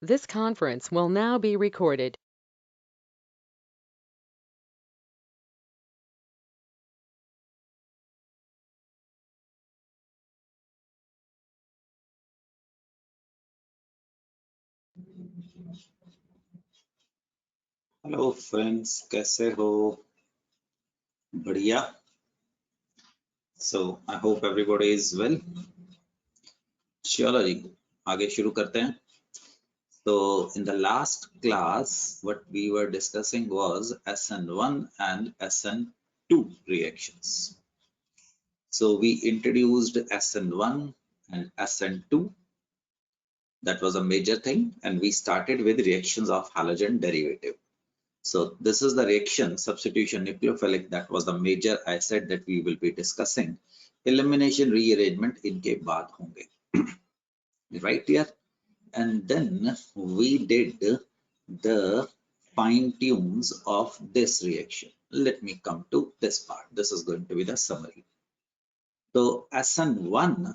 This conference will now be recorded. Hello friends, कैसे हो? बढ़िया. So I hope everybody is well. चलो जी, आगे शुरू करते हैं. So in the last class what we were discussing was SN1 and SN2 reactions. So we introduced SN1 and SN2. That was a major thing, and we started with reactions of halogen derivative. So this is the reaction substitution nucleophilic. That was the major I said that we will be discussing. Elimination rearrangement इनके बाद होंगे. Right here. And then we did the fine tunes of this reaction. Let me come to this part. This is going to be the summary. So SN1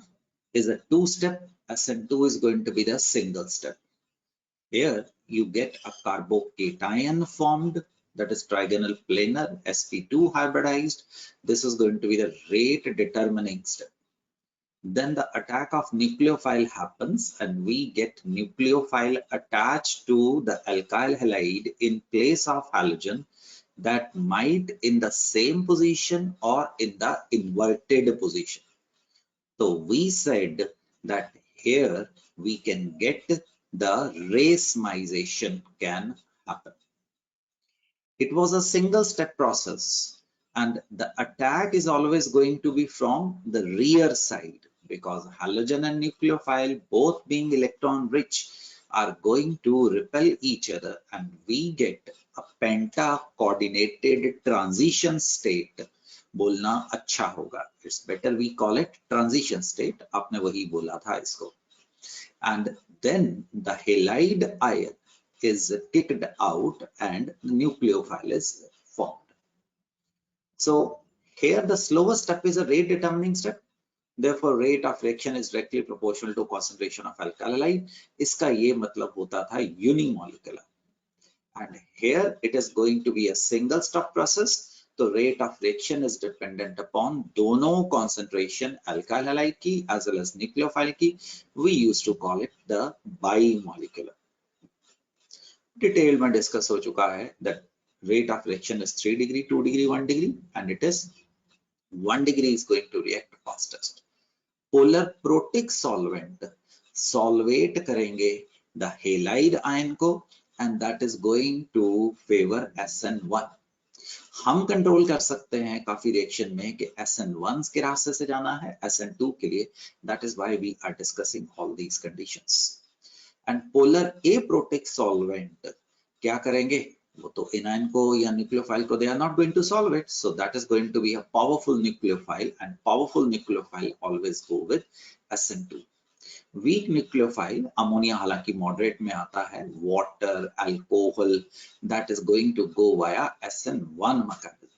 is a two-step. SN2 is going to be the single step. Here you get a carbocation formed, that is trigonal planar sp2 hybridized. This is going to be the rate determining step. Then the attack of nucleophile happens and we get nucleophile attached to the alkyl halide in place of halogen, that might in the same position or in the inverted position. So we said that here we can get the racemization can happen. It was a single step process, and the attack is always going to be from the rear side, because halogen and nucleophile, both being electron rich, are going to repel each other, and we get a penta coordinated transition state. बोलना अच्छा होगा. It's better we call it transition state. आपने वही बोला था इसको. And then the halide ion is kicked out and the nucleophile is formed. So here the slowest step is a rate determining step. Therefore rate of reaction is directly proportional to concentration of alkyl halide. इसका ये मतलब होता था unimolecular. And here it is going to be a single step process. The rate of reaction is dependent upon दोनों concentration alkyl halide की as well as nucleophile की. We used to call it the bimolecular. Detail में discuss हो चुका है that rate of reaction is 3 degree, 2 degree, 1 degree, and it is 1 degree is going to react fastest. Polar protic solvent solvate करेंगे the halide ion को, and that is going to favor SN1. हम control कर सकते हैं काफी reaction में कि SN1 के रास्ते से जाना है SN2 के लिए. That is why we are discussing all these conditions. And polar aprotic solvent क्या करेंगे? वो तो anion को या nucleophile को they are not going to solve it. So that is going to be a powerful nucleophile, and powerful nucleophile always go with SN2. Weak nucleophile ammonia हालांकि moderate में आता है, water, alcohol, that is going to go via SN1 mechanism,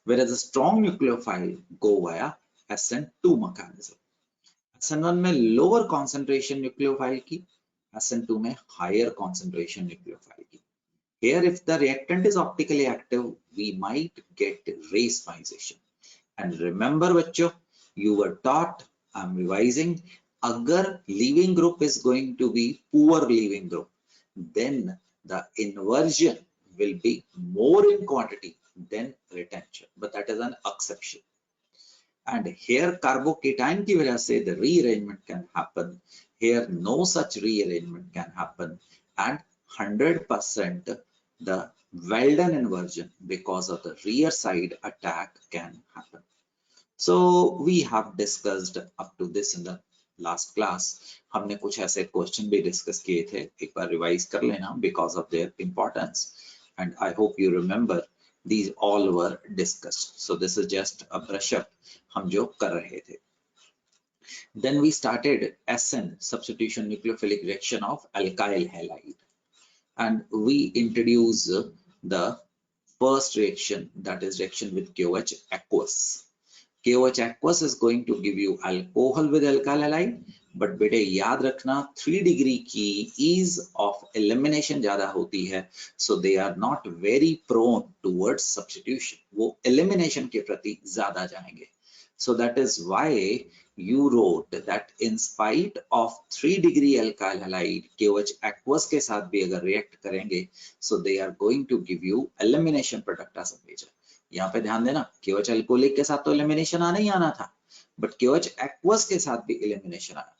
whereas a strong nucleophile go via SN2 mechanism. SN1 में lower concentration nucleophile की, SN2 में higher concentration nucleophile की. Here if the reactant is optically active, we might get racemization. And remember बच्चों, you were taught, I'm revising, अगर leaving group is going to be poor leaving group, then the inversion will be more in quantity than retention, but that is an exception. And here carbocation की वजह से the rearrangement can happen. Here no such rearrangement can happen, and 100% the Weldon inversion because of the rear side attack can happen. So we have discussed up to this in the last class. हमने कुछ ऐसे question भी discuss किए थे, एक बार revise कर लेना because of their importance, and I hope you remember these all were discussed. So this is just a brush up हम जो कर रहे थे. Then we started SN substitution nucleophilic reaction of alkyl halide, and we introduce the first reaction, that is reaction with KOH aqueous. KOH aqueous is going to give you alcohol with alkyl halide, but बेटे याद रखना 3 degree की ease of elimination ज्यादा होती है, so they are not very prone towards substitution, वो elimination के प्रति ज्यादा जाएंगे. So that is why you wrote that in spite of 3 degree alkyl halide KOH aqueous के साथ भी अगर react करेंगे, so they are going to give you elimination product as a major. यहाँ पे ध्यान देना, KOH alcoholic के साथ तो elimination आना ही आना था, but KOH aqueous के साथ भी elimination आया.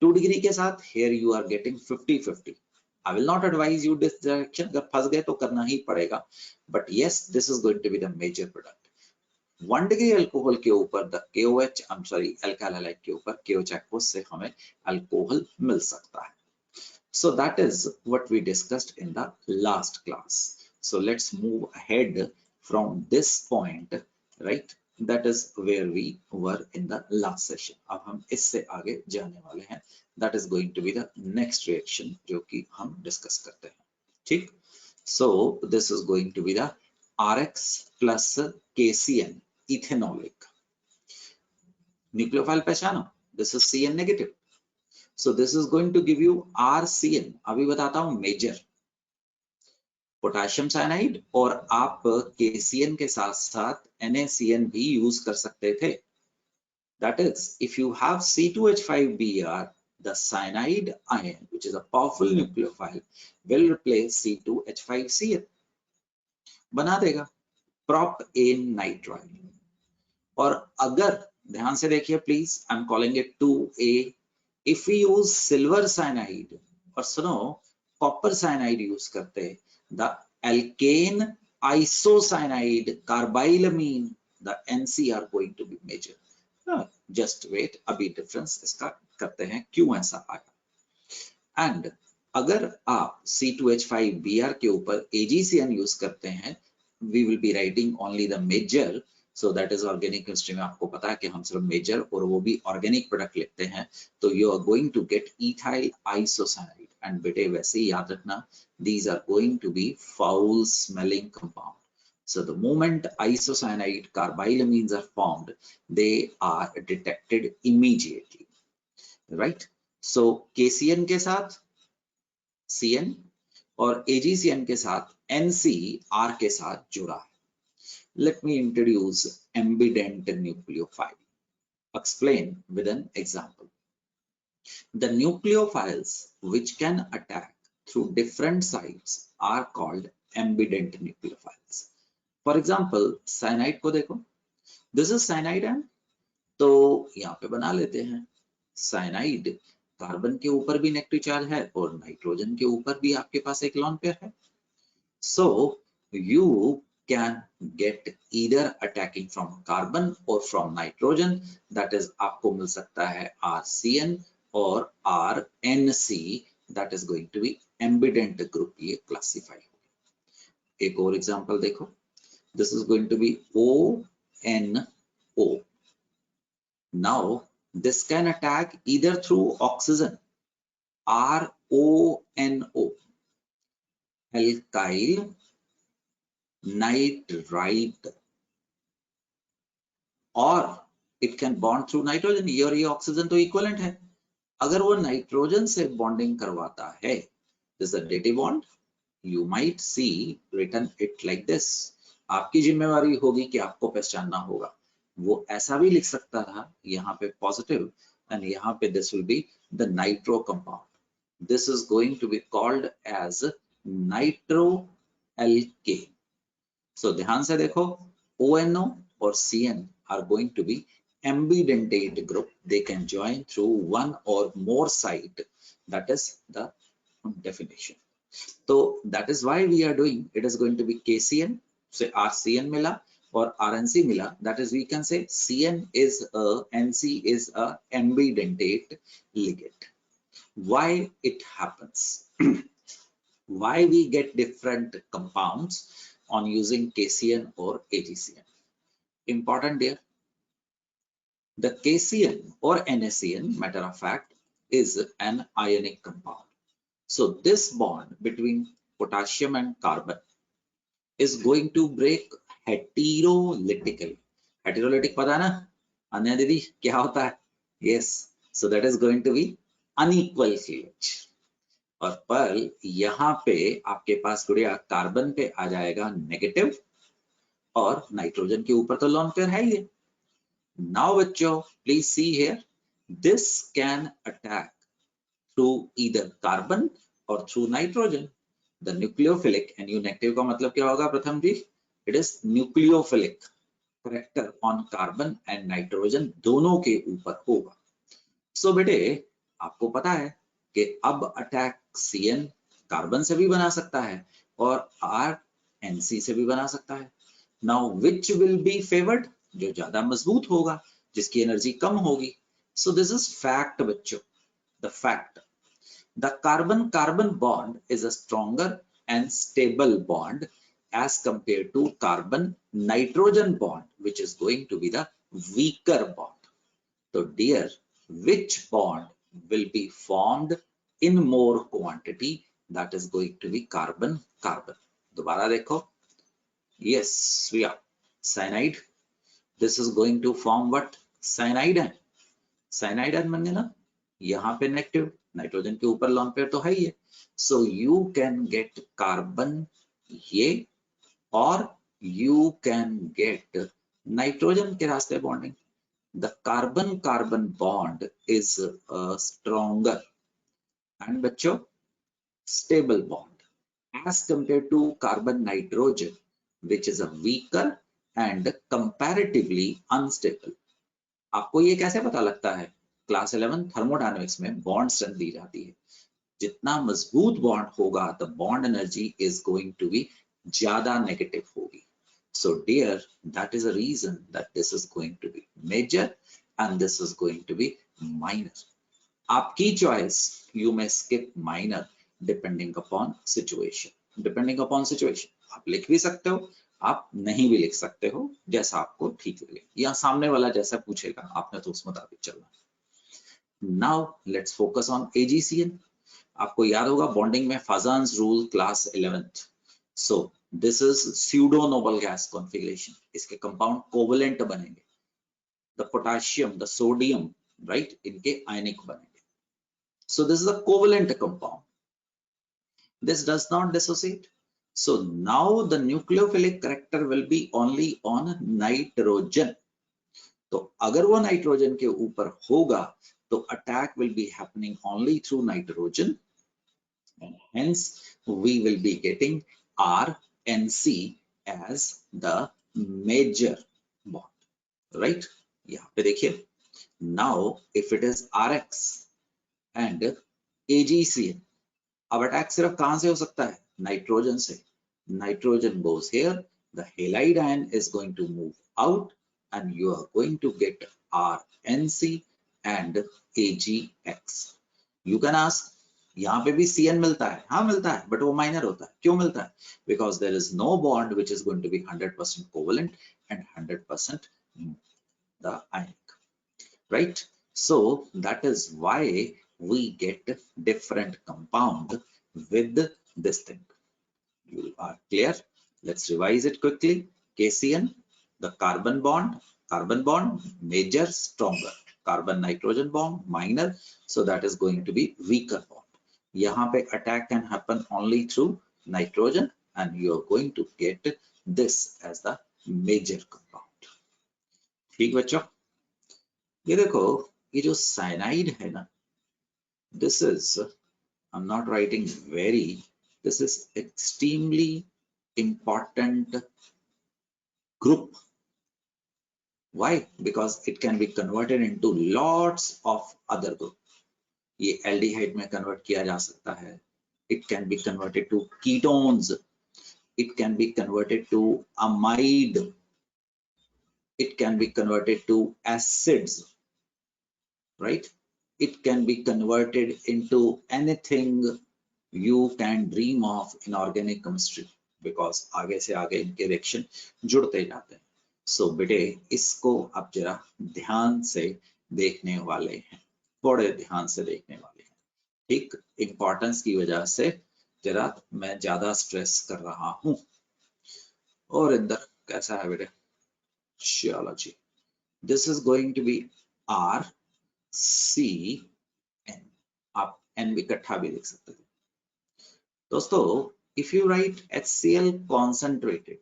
2 डिग्री के साथ here you are getting 50-50. I will not advise you this direction, अगर फंस गए तो करना ही पड़ेगा, but yes, this is going to be the major product. 1 degree alcohol के ऊपर द KOH अल्काइल हैलाइड के ऊपर KOH aqueous से हमें अल्कोहल मिल सकता है. So that is what we discussed in the last class. So let's move ahead from this point, right? That is where we were in the last session. अब हम इससे आगे जाने वाले हैं. That is going to be the next reaction जो कि हम discuss करते हैं. ठीक? So this is going to be the RX plus KCN ethanolic. Nucleophile पहचानो, this is CN negative. So this is going to give you RCN. अभी बताता हूं मेजर पोटेशियम साइनाइड, और आप KCN के साथ साथ NaCN भी यूज कर सकते थे. That is, if you have C2H5Br, the cyanide ion, which is a powerful nucleophile, will replace C2H5Cn. बना देगा prop A nitrile. और अगर ध्यान से देखिए please, I am calling it 2A. If we use silver cyanide और सुनो copper cyanide use करते, the alkane isocyanide carbylamine, the NC are going to be major. Just wait, अभी डिफरेंस इसका करते हैं क्यों ऐसा आया. एंड अगर आप C2H5Br के ऊपर AgCN यूज करते हैं, we will be writing only the major. So that is organic chemistry में आपको पता है कि हम सिर्फ मेजर और वो भी ऑर्गेनिक प्रोडक्ट लिखते हैं, तो you are going to get ethyl isocyanide. And बेटे वैसे ही याद रखना, these are going to be foul smelling compound. So the moment isocyanide carbylamines are formed, they are detected immediately, right? So KCN के साथ CN और AgCN के साथ NCR के साथ जुड़ा है. Let me introduce ambident nucleophile. Explain with an example. The nucleophiles which can attack through different sites are called ambident nucleophiles. For example, cyanide को देखो. This is cyanide and तो यहाँ पे बना लेते हैं. Cyanide कार्बन के ऊपर भी नेगेटिव चार्ज है और नाइट्रोजन के ऊपर भी आपके पास एक लोन पेयर है. So you can get either attacking from carbon or from nitrogen. That is, आपको मिल सकता है RCN और RNC. That is going to be ambident group. ये classify होगी. एक और example देखो. This is going to be ONO. Now this can attack either through oxygen, RONO, alkyl nitrite, और it can bond through nitrogen. ये और ये oxygen तो इक्विवेलेंट है. अगर वो नाइट्रोजन से बॉन्डिंग करवाता है, this is a dative bond, you might see written it like this. आपकी जिम्मेवारी होगी कि आपको पहचानना होगा. वो ऐसा भी लिख सकता था, यहाँ पे पॉजिटिव एंड यहाँ पे this will be the nitro compound. This is going to be called as nitroalkane. So ध्यान से देखो, ONO और CN are going to be ambidentate group. They can join through one or more site. That is the definition. So that is why we are doing. It is going to be KCN. So RCN मिला और RNC मिला. That is, we can say CN is a, NC is a ambidentate ligand. Why it happens? Why we get different compounds on using KCN or AgCN? Important here. The KCN or NaCN, matter of fact, is an ionic compound. So this bond between potassium and carbon is going to break heterolytically. Heterolytic पता है ना? अन्य दीदी क्या होता है? Yes. So that is going to be unequal cleavage. और पर यहाँ पे आपके पास गुड़िया कार्बन पे आ जाएगा नेगेटिव और नाइट्रोजन के ऊपर तो लोन पेयर है ही है. Now बच्चों please see here, this can attack through either carbon or through nitrogen. The nucleophilic, NU negative का मतलब क्या होगा प्रथम जी? It is nucleophilic character on carbon and nitrogen दोनों के ऊपर होगा. So बेटे आपको पता है कि अब अटैक CN कार्बन से भी बना सकता है और RNC से भी बना सकता है. Now which will be favored? जो ज्यादा मजबूत होगा, जिसकी एनर्जी कम होगी. So this is fact बच्चों, the fact. The carbon-carbon bond is a stronger and stable bond as compared to carbon-nitrogen bond, which is going to be the weaker bond. So dear, which bond will be formed in more quantity? That is going to be carbon-carbon. दोबारा देखो. Yes, we are. Cyanide. This is going to form what? Cyanide. Cyanide बन गया ना. यहाँ पे negative, nitrogen के ऊपर lone pair तो है ही है. So you can get carbon ये और यू कैन गेट नाइट्रोजन के रास्ते bonding. The carbon carbon bond is stronger and बच्चों stable bond as compare to carbon nitrogen which is a weaker and comparatively unstable. आपको ये कैसे पता लगता है? क्लास 11 थर्मोडायनेमिक्स में बॉन्ड स्ट्रेंथ दी जाती है. जितना मजबूत बॉन्ड होगा the bond energy is going to be ज्यादा नेगेटिव होगी. So dear that is a reason that this is going to be major and this is going to be minor. आपकी choice, you may skip minor depending upon situation. Depending upon situation आप लिख भी सकते हो, आप नहीं भी लिख सकते हो, जैसा आपको ठीक लगे या सामने वाला जैसा पूछेगा आपने तो उस मुताबिक चलना. Now let's focus on AgCN. आपको याद होगा बॉन्डिंग में Fajans rule class 11th. So this is pseudo noble gas configuration. इसके कंपाउंड कोवेलेंट बनेंगे. The potassium, the sodium, right? इनके आयनिक बनेंगे. So this is a covalent compound. This does not dissociate. So now the nucleophilic character will be only on nitrogen. तो अगर वो nitrogen के ऊपर होगा तो attack will be happening only through nitrogen and hence we will be getting RNC as the major bond, right? यहाँ पे देखिए. Now if it is RX and AgCN, अब अटैक सिर्फ कहां से हो सकता है? नाइट्रोजन से. Nitrogen goes here, the halide ion is going to move out and you are going to get RNC and AgX. You can ask, यहाँ पे भी CN मिलता है. हाँ मिलता है, but वो माइनर होता है. क्यों मिलता है? Because there is no bond which is going to be 100% covalent and 100% the ionic, right? So that is why we get different compound with this thing. You are clear? Let's revise it quickly. KCN, the carbon bond major, stronger. Carbon nitrogen bond minor, so that is going to be weaker bond. यहाँ पे attack can happen only through nitrogen and you are going to get this as the major compound. ठीक बच्चों, ये देखो ये जो cyanide है ना, this is, I'm not writing very, this is extremely important group. Why? Because it can be converted into lots of other group. ये aldehyde में convert किया जा सकता है. It can be converted to ketones. It can be converted to amide. It can be converted to acids, right? It can be converted into anything you can dream of in organic chemistry, because आगे से आगे इनके reaction जुड़ते जाते हैं. सो बेटे इसको आप जरा ध्यान से देखने वाले हैं, थोड़े ध्यान से देखने वाले हैं. ठीक, इंपॉर्टेंस की वजह से जरा मैं ज्यादा स्ट्रेस कर रहा हूं. और इंदर कैसा है बेटे? चलो जी, this is going to be R CN, आप N इकट्ठा भी लिख सकते थे दोस्तों। If you right HCl concentrated,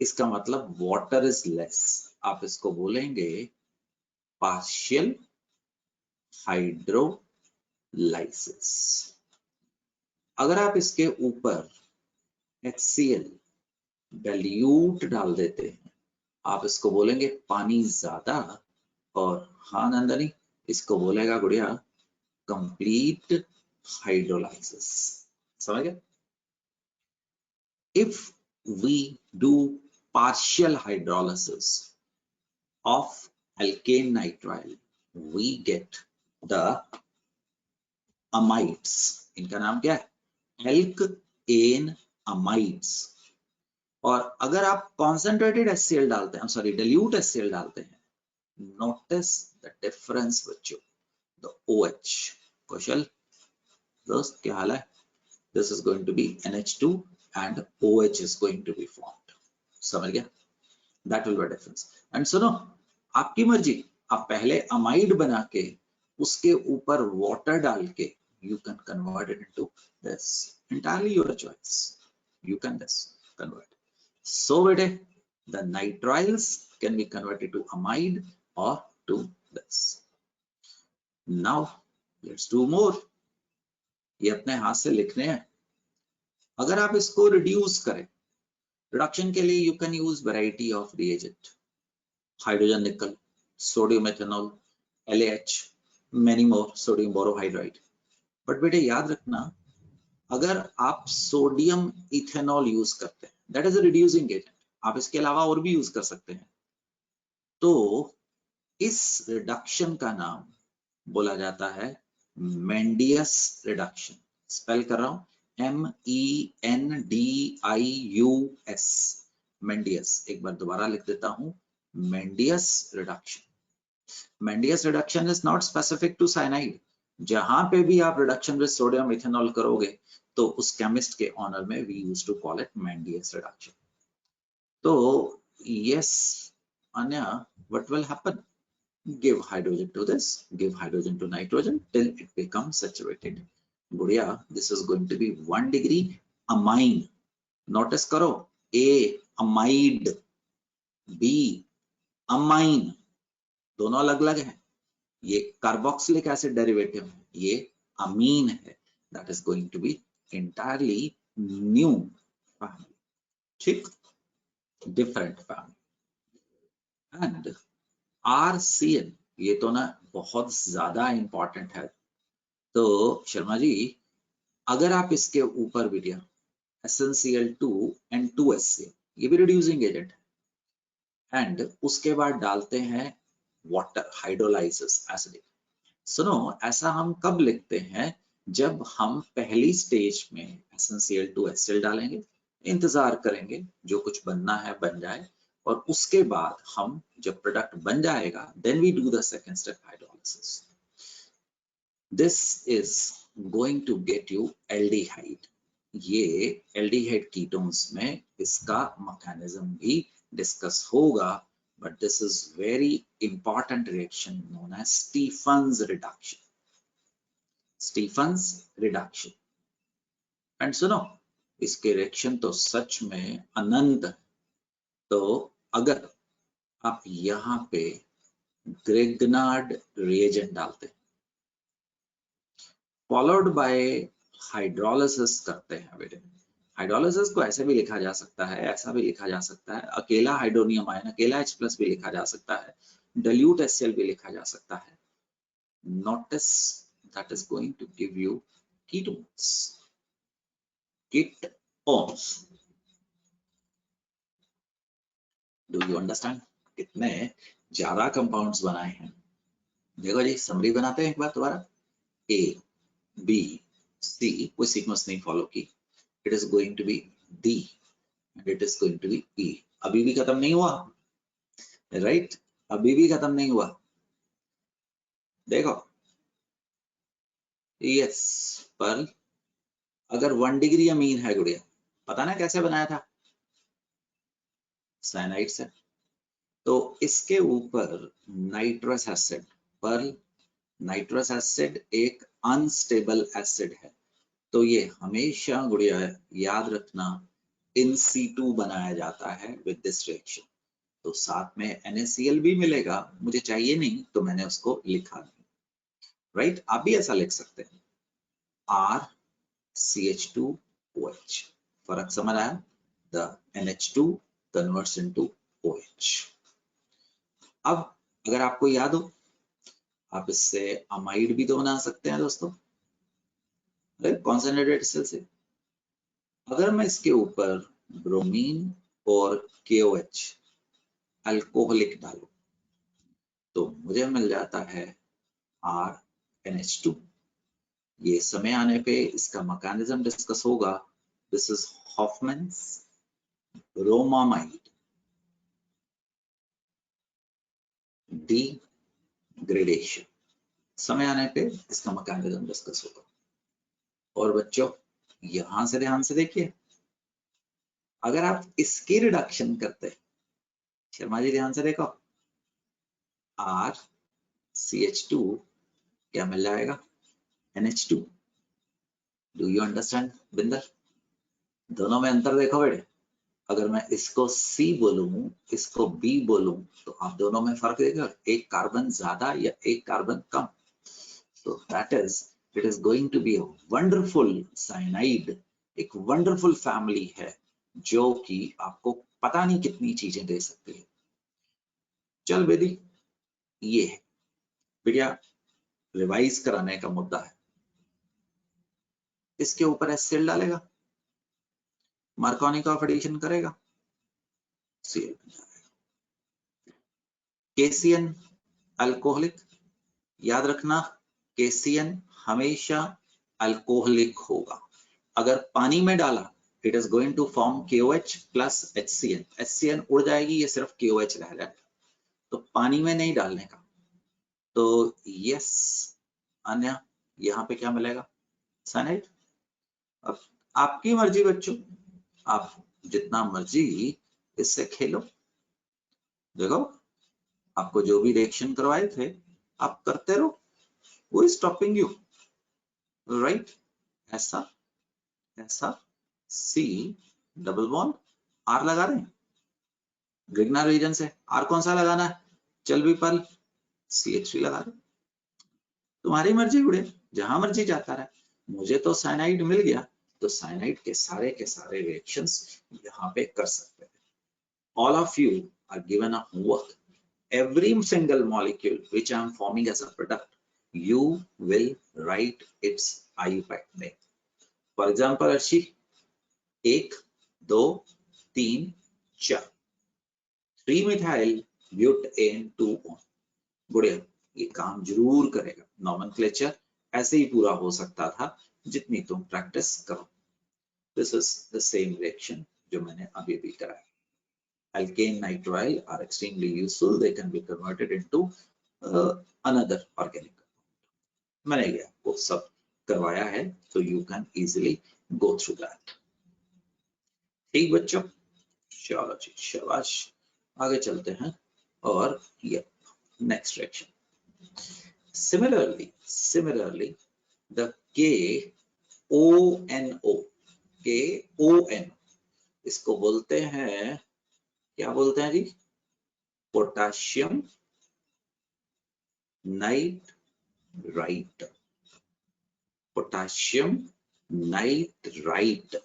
इसका मतलब वाटर इज लेस, आप इसको बोलेंगे पार्शियल हाइड्रोलाइसिस। अगर आप इसके ऊपर HCl डाइल्यूट डाल देते हैं, आप इसको बोलेंगे पानी ज्यादा, और हाँ नंदनी, इसको बोलेगा गुड़िया कंप्लीट हाइड्रोलाइसिस। समझ गए? If we do partial hydrolysis of alkane nitrile, we get the amides. इनका नाम क्या है? Alkane amides. और अगर आप कॉन्सेंट्रेटेड HCl डालते हैं, सॉरी dilute HCl डालते हैं, notice the difference बच्चों, the OH। कौशल दोस्त क्या हाल है? This is going to be NH2 and OH is going to be formed. समझ गया? That will be a difference. And सुनो, आपकी मर्जी, आप पहले अमाइड बना के उसके ऊपर वाटर डाल के you can convert it into this. Entirely your choice. You can this convert. So बेटे, the nitriles can be converted to amide or to this. Now let's do more. ये अपने हाथ से लिखने हैं। अगर आप इसको रिड्यूस करें, रिडक्शन के लिए you can use variety of reagent, hydrogen nickel, sodium ethanol, LAH, many more, sodium borohydride. But बेटे याद रखना, अगर आप सोडियम इथेनॉल यूज करते हैं, that is a reducing agent, आप इसके अलावा और भी यूज कर सकते हैं, तो इस रिडक्शन का नाम बोला जाता है मेंडियस रिडक्शन। स्पेल कर रहा हूं, MENDIUS, मेंडियस। एक बार दोबारा लिख देता हूं, Mendius reduction. Mendius reduction is not specific to cyanide. जहां पे भी आप रिडक्शन विद सोडियम इथेनॉल करोगे, तो उस केमिस्ट के ऑनर में we use to call it Mendius reduction. तो yes Anya, what will happen? Give hydrogen to this, give hydrogen to nitrogen till it becomes saturated. Gudiya, this is going to be 1 degree amine. Notice करो, A amide, B amine, दोनों अलग अलग हैं। ये carboxylic acid derivative है, ये अमीन है। That is going to be entirely new family, ठीक, different family. And RCN, ये तो ना बहुत ज्यादा इंपॉर्टेंट है। तो शर्मा जी, अगर आप इसके ऊपर बिटिया SnCl2 and 2HCl, ये भी रिड्यूसिंग एजेंट है, एंड उसके बाद डालते हैं वाटर, हाइड्रोलाइसिस, एसिडिक। सुनो, ऐसा हम कब लिखते हैं? जब हम पहली स्टेज में SnCl2 HCl डालेंगे, इंतजार करेंगे जो कुछ बनना है बन जाए, और उसके बाद हम जब प्रोडक्ट बन जाएगा, then we do the second step, hydrolysis. This is going to get you aldehyde. ये aldehyde ketones में इसका मैकेनिज्म भी डिस्कस होगा, but this is very important reaction known as Stephen's reduction. Stephen's reduction. And सुनो, इसके reaction तो सच में अनंत। तो अगर आप यहाँ पे ग्रेगनार्ड रिएजेंट डालते हैं, फॉलोड बाय हाइड्रोलिसिस करते हैं बेटे। हाइड्रोलिसिस को ऐसे भी लिखा जा सकता है, ऐसा भी लिखा जा सकता है, अकेला हाइड्रोनियम आयन, अकेला H+ भी लिखा जा सकता है, dilute HCl भी लिखा जा सकता है। Notice that is going to give you ketones. Ketones. Do you understand? कितने ज्यादा कंपाउंड्स बनाए हैं। देखो जी, समरी बनाते हैं एक बार दोबारा। A, B, C, कोई सीक्वेंस नहीं फॉलो की, it is going to be D and it is going to be E. अभी भी खत्म नहीं हुआ, राइट? अभी भी खत्म नहीं हुआ। देखो, यस, पर अगर 1 डिग्री अमीन है गुड़िया, पता ना कैसे बनाया था? साइनाइड से। तो इसके ऊपर नाइट्रस एसिड, पर्ल नाइट्रस एसिड एक अनस्टेबल एसिड है, तो ये हमेशा गुड़िया याद रखना इन सीटू बनाया जाता है विद दिस रिएक्शन। तो साथ में NaCl भी मिलेगा, मुझे चाहिए नहीं तो मैंने उसको लिखा नहीं, राइट? आप भी ऐसा लिख सकते हैं, RCH2OH। फर्क समझ आया? The NH2 converts into OH। अब अगर आपको याद हो, आप इससे अमाइड भी तो बना सकते हैं दोस्तों, कॉन्सन्ट्रेटेड सेल से। अगर मैं इसके ऊपर ब्रोमीन और KOH अल्कोहलिक डालूं तो मुझे मिल जाता है RNH2। ये समय आने पे इसका मैकेनिज्म डिस्कस होगा। This is Hofmann's bromamide degradation. समय आने पे इसका मैकेनिज्म डिस्कस होगा। और बच्चों यहां से ध्यान से देखिए, अगर आप इसकी रिडक्शन करते, शर्मा जी ध्यान से देखो, RCH2 क्या मिल जाएगा? NH2। Do you understand Binder? दोनों में अंतर देखो बेटे, अगर मैं इसको C बोलूं, इसको B बोलूं, तो आप दोनों में फर्क देखो, एक कार्बन ज्यादा या एक carbon come. So that is, it is going to be a wonderful cyanide, एक वंडरफुल फैमिली है जो कि आपको पता नहीं कितनी चीजें दे सकती है। चल बेदी, ये है भैया रिवाइज कराने का मुद्दा है। इसके ऊपर एसिड डालेगा, मार्कोनी का एडिशन करेगा, Cl बन जाएगा। KCN अल्कोहलिक, याद रखना KCN हमेशा अल्कोहलिक होगा। अगर पानी में डाला it is going to form KOH plus HCN। HCN उड़ जाएगी, ये सिर्फ KOH रह जाएगा, तो पानी में नहीं डालने का। तो यस अन्य यहाँ पे क्या मिलेगा? साइनाइड। अब आपकी मर्जी बच्चों, आप जितना मर्जी इससे खेलो। देखो आपको जो भी रिएक्शन करवाए थे आप करते रहो, वो इज स्टॉपिंग यू, राइट? ऐसा ऐसा C डबल बॉन्ड R लगा रहे हैं ग्रिग्नार रीजन से। R कौन सा लगाना है? चल भी पल CH3 लगा रहे, तुम्हारी मर्जी उड़े, जहां मर्जी जाता रहे। मुझे तो साइनाइड मिल गया, तो साइनाइड के सारे रिएक्शंस यहाँ पे कर सकते हैं। All of you are given a homework. Every single molecule which I am forming as a product, you will write its IUPAC name. For example, Arshi 1, 2, 3, 4, 3 methyl butane 2 गुड़िया, ये काम जरूर करेगा। नॉमेनक्लेचर ऐसे ही पूरा हो सकता था जितनी तुम प्रैक्टिस करो। This is the same reaction जो मैंने अभी भी कराया। Alkane nitrile are extremely useful. They can be converted into another organic compound. मैंने ये आपको सब करवाया है, तो you can easily go through that. ठीक बच्चों, चलो जी शाबाश, आगे चलते हैं। और ये next reaction, similarly the KON, इसको बोलते हैं, क्या बोलते हैं जी? Potassium nitrite. पोटाशियम नाइट्राइट,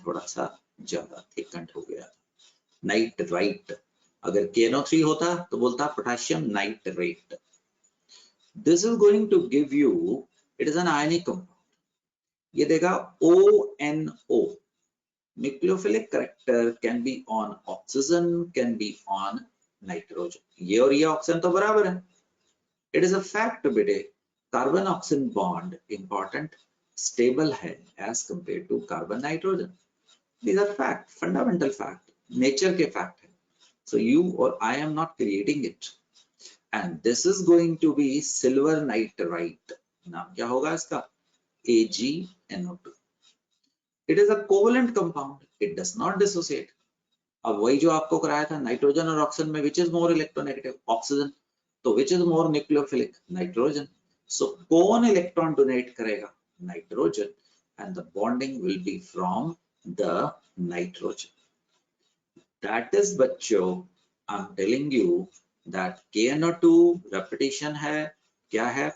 थोड़ा सा ज्यादा थिकंड हो गया, नाइट्राइट। अगर KNO3 होता तो बोलता potassium nitrate. This is going to give you, it is an ionic compound, ये देगा ONO। Nucleophilic character can be on oxygen, can be on nitrogen. ये और ये ऑक्सीजन तो बराबर है। इट इज अ फैक्ट बेटे, carbon oxygen bond important stable है as compare to carbon nitrogen. These are fact, fundamental fact, nature के fact है। So you or I am not creating it. And this is going to be silver nitrite. नाम क्या होगा इसका? AgNO2. It is a covalent compound. It does not dissociate. अब वही जो आपको कराया था नाइट्रोजन और ऑक्सीजन में, which is more electronegative? Oxygen. तो which is more nucleophilic? Nitrogen. So कौन इलेक्ट्रॉन डोनेट करेगा? Nitrogen, and the bonding will be from the nitrogen. That is बच्चों, I am telling you that KNO2 repetition है. क्या है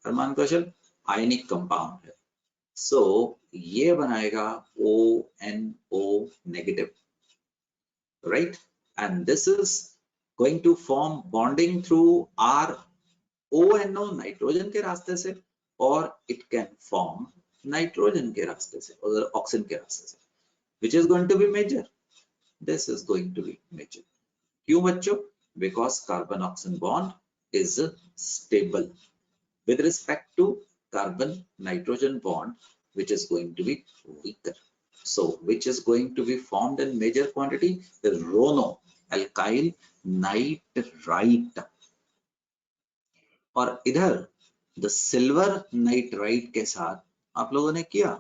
अरमान कौशल? Ionic compound है. सो ये बनाएगा ONO negative, right? And this is going to form bonding through RONO nitrogen के रास्ते से, और इट कैन फॉर्म नाइट्रोजन के रास्ते से और ऑक्सीजन के रास्ते से, which is going to be major. This is going to be major. क्यों बच्चों? Because carbon oxygen bond is stable with respect to carbon nitrogen bond, which is going to be weaker. So which is going to be formed in major quantity? The Haloalkyl nitrite. और इधर the silver nitrite के साथ आप लोगों ने किया,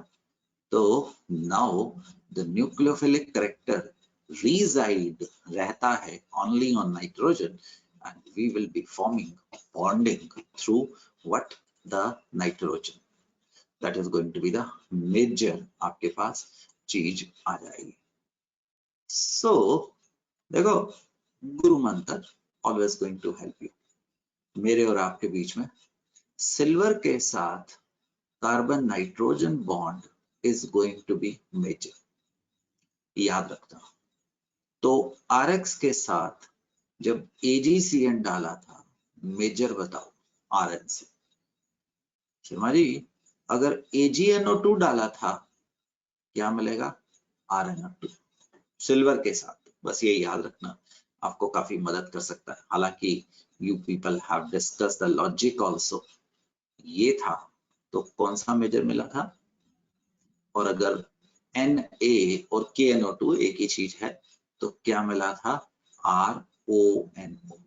तो now the nucleophilic character reside रहता है only on nitrogen, and we will be forming bonding through what? The nitrogen. That is going to be the major आपके पास चीज आ जाएगी. So देखो, गुरु मंत्र always going to help you. मेरे और आपके बीच में सिल्वर के साथ carbon nitrogen bond is going to be major, याद रखना. तो RX के साथ जब AgCN डाला था, मेजर बताओ RN से. शर्मा जी, अगर AgNO2 डाला था, क्या मिलेगा? RnO2 सिल्वर के साथ. बस ये याद रखना, आपको काफी मदद कर सकता है. हालांकि you people have discuss the logic also. ये था तो कौन सा मेजर मिला था? और अगर Na और KNO2 एक ही चीज है तो क्या मिला था? RONO.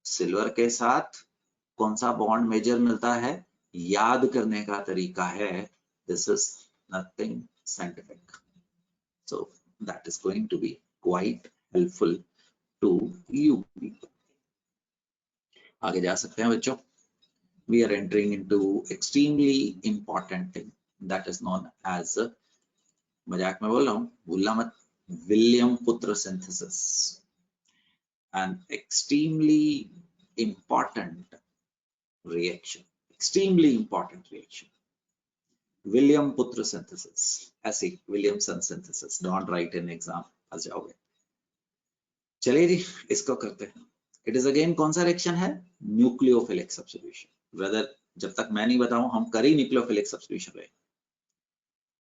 सिल्वर के साथ कौन सा बॉन्ड मेजर मिलता है? याद करने का तरीका है, this is nothing scientific. So that is going to be quite helpful to you people. आगे जा सकते हैं बच्चों. We are entering into extremely important thing that is known as, मजाक में बोल रहा हूँ, भूलना मत, विलियम पुत्र synthesis. An extremely important reaction. Extremely important reaction. William पुत्र सिंथेसिस, ऐसे Williamson synthesis. Don't write in exam, फंस जाओगे. चलिए जी, इसको करते हैं. इट इज अगेन कौन सा रिएक्शन है? Nucleophilic substitution. ब्रदर, जब तक मैं नहीं बताऊं हम करें न्यूक्लियोफिलिक सब्स्टिट्यूशन रहे.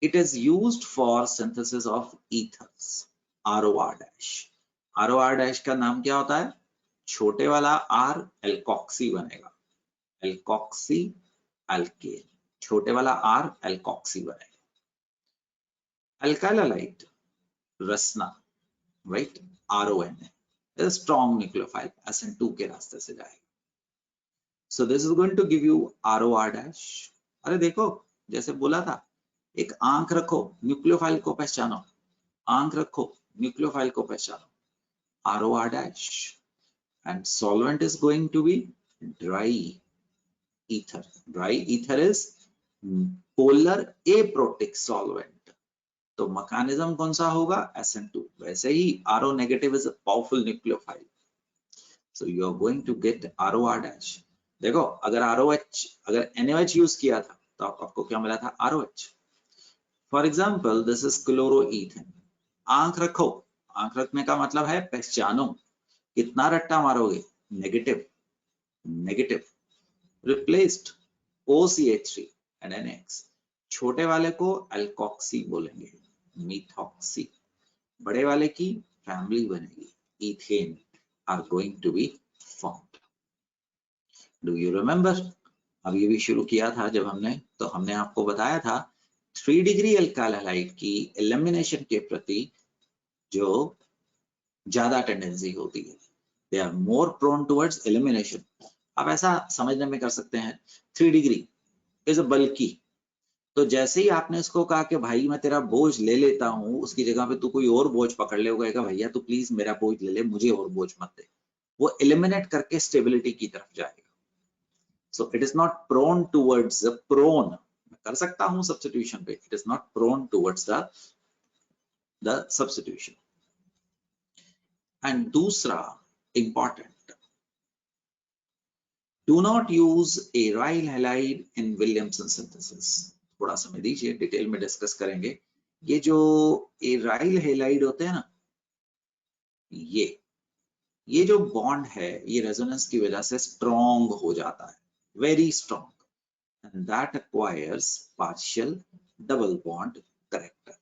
It is used for synthesis of ethers. ROR dash. ROR dash का नाम क्या होता है? छोटे वाला R एल्कोक्सी बनेगा, एल्कोक्सी अल्केन. छोटे वाला R एल्कोक्सी बनेगा. अल्काइल हैलाइड रसना, राइट? RON है, स्ट्रॉन्ग न्यूक्लियोफाइल, SN2 के रास्ते से जाएगा. So this is going to give you ROR dash. अरे देखो, जैसे बोला था, एक आंख रखो, न्यूक्लियोफाइल को पहचानो. आंख रखो, न्यूक्लियोफाइल को पहचानो. ROR dash. And solvent is going to be dry ether. Dry ether is polar aprotic solvent. तो मैकेनिज्म कौन सा होगा? SN2. वैसे ही RO negative is a powerful nucleophile. So you are going to get ROR dash. देखो, अगर ROH, अगर NaOH use किया था तो आपको क्या मिला था? ROH. For example, this is क्लोरोईथेन. आंख रखो. आंख रखने का मतलब है पहचानो. कितना रट्टा मारोगे? Negative, negative. Replaced OCH3 and NX. छोटे वाले को अल्कोक्सी बोलेंगे, मिथॉक्सी. बड़े वाले की फैमिली बनेगी, ethane are going to be formed. Do you remember? अभी भी शुरू किया था जब हमने, तो हमने आपको बताया था 3 डिग्री अल्काइल हैलाइड की एलिमिनेशन के प्रति जो ज्यादा टेंडेंसी होती है, they are more prone towards elimination. आप ऐसा समझने में कर सकते हैं, 3 डिग्री इज अ बल्की. तो जैसे ही आपने इसको कहा कि भाई मैं तेरा बोझ ले लेता हूं, उसकी जगह पे तू कोई और बोझ पकड़ ले, होगा भैया तू प्लीज मेरा बोझ ले ले, मुझे और बोझ मत दे. वो एलिमिनेट करके स्टेबिलिटी की तरफ जाएगा. So it is not prone towards the prone. कर सकता हूं substitution पे. It is not prone towards the substitution. And दूसरा important, do not use aryl halide in Williamson synthesis. थोड़ा समय दीजिए, डिटेल में डिस्कस करेंगे. ये जो एराइल हैलाइड होते हैं ना, ये जो बॉन्ड है ये रेजोनेंस की वजह से स्ट्रॉन्ग हो जाता है, very strong, and that acquires partial double bond character,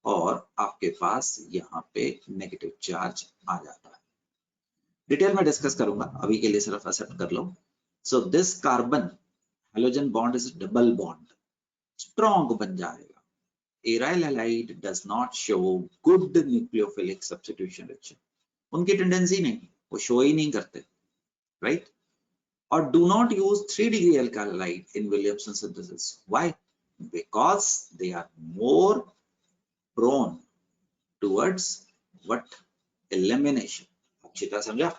और आपके पास यहाँ पे नेगेटिव चार्ज आ जाता है. डिटेल में डिस्कस करूंगा, अभी के लिए सिर्फ एक्सेप्ट कर लो. So this carbon halogen bond is double bond, strong बन जाएगा. Aryl halide does not show good nucleophilic substitution reaction. उनकी टेंडेंसी नहीं, वो शो ही नहीं करते, राइट? और do not use 3-degree alkyl halide in Williamson synthesis. Why? Because they are more prone towards what? Elimination. अच्छी तरह समझा?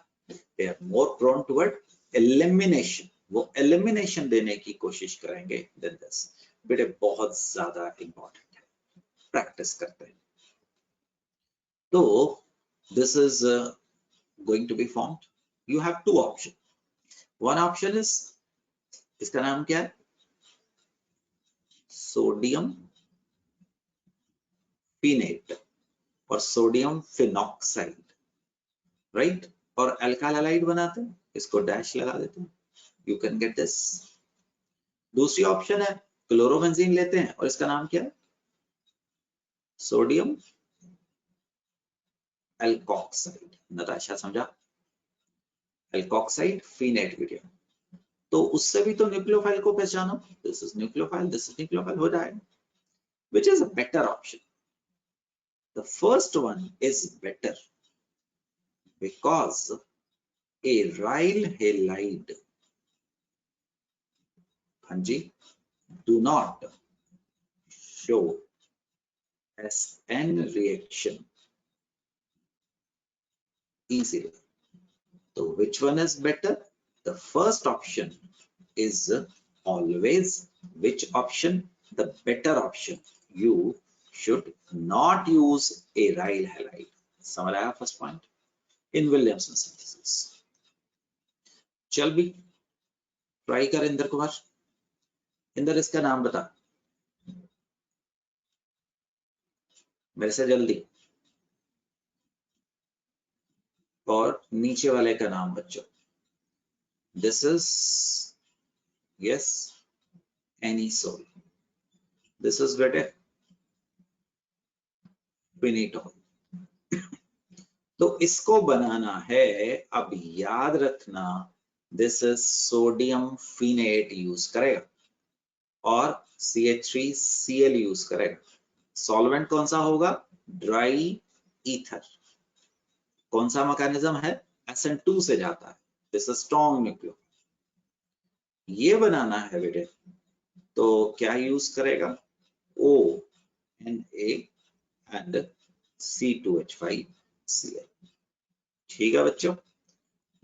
They are more prone toward elimination. वो elimination देने की कोशिश करेंगे than this. बेटे बहुत ज्यादा important है, प्रैक्टिस करते हैं. तो this is going to be formed. You have two options. One option is, इसका नाम क्या है? सोडियम फिनेट और सोडियम फिनॉक्साइड, राइट? और अल्काइल हैलाइड बनाते हैं, इसको डैश लगा देते हैं. You can get this. दूसरी ऑप्शन है क्लोरोबेंजीन लेते हैं और इसका नाम क्या है? Sodium alkoxide. नताशा समझा? Alkoxide phenate medium. तो उससे भी तो न्यूक्लियोफाइल को पहचानो. This is nucleophile, this is nucleophile, हो जाएगा. Which is a better option? The first one is better because aryl halide, Hanji, do not show SN reaction easily. So which one is better? The first option is always which option? The better option. You should not use aryl halide. समझ आया first point? In Williamson synthesis. चल भी try कर इंदर कुमार. इंदर इसका नाम बता मेरे से जल्दी, और नीचे वाले का नाम बच्चों. This is yes anisole. This is बेटे फिनिटोल. तो इसको बनाना है, अब याद रखना, दिस इज सोडियम फिनेट यूज करेगा और CH3Cl यूज करेगा. सॉल्वेंट कौन सा होगा? Dry ether. कौन सा मैकेनिज्म है? SN2 से जाता है. This is strong nucleo. ये बनाना है बेटे, तो क्या यूज करेगा? ONA and C2H5Cl. ठीक है बच्चों,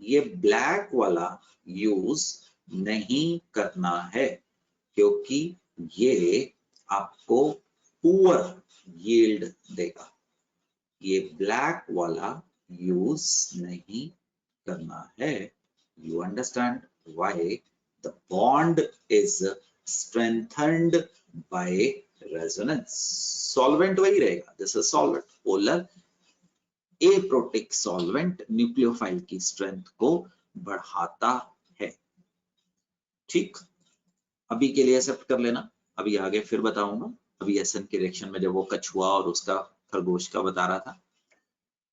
ये ब्लैक वाला यूज नहीं करना है क्योंकि ये आपको पुअर यील्ड देगा. ये ब्लैक वाला यूज नहीं करना है. You understand why the bond is strengthened by resonance. Solvent वही रहेगा. This is solvent. Polar aprotic solvent nucleophile की स्ट्रेंथ को बढ़ाता है. ठीक, अभी के लिए एक्सेप्ट कर लेना, अभी आगे फिर बताऊंगा. अभी SN के रिएक्शन में जब वो कछुआ और उसका खरगोश का बता रहा था.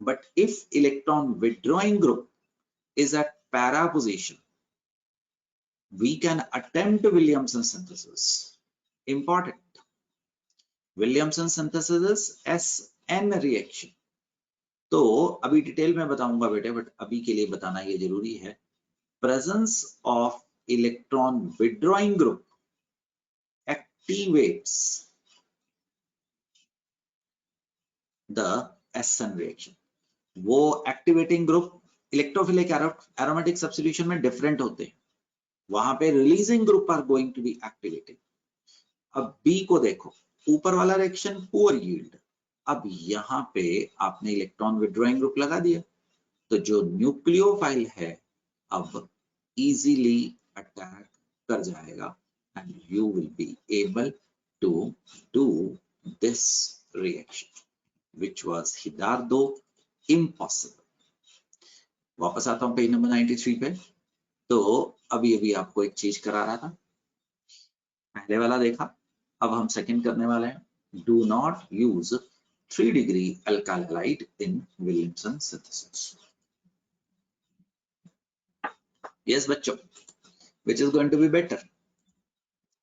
But if electron withdrawing group is at para position, we can attempt Williamson synthesis. Important. Williamson synthesis is SN reaction. तो अभी डिटेल में बताऊंगा बेटे, बट अभी के लिए बताना ये जरूरी है. Presence of electron withdrawing group activates the SN reaction. वो activating group electrophilic aromatic substitution में डिफरेंट होते हैं. वहां पे releasing group are going to be activated. अब बी को देखो, ऊपर वाला रिएक्शन पुअर यील्ड, अब यहाँ पे आपने इलेक्ट्रॉन विड्रॉइंग ग्रुप लगा दिया, तो जो न्यूक्लियोफाइल है अब इजीली अटैक कर जाएगा and you will be able to do this reaction which was हिदार-2 impossible। वापस आता हूं पेज नंबर 93 पे। तो अभी अभी आपको एक चीज करा रहा था, पहले वाला देखा, अब हम सेकंड करने वाले हैं। Do not use 3 degree alkyl halide in Williamson synthesis. Yes बच्चों, which is going to be better?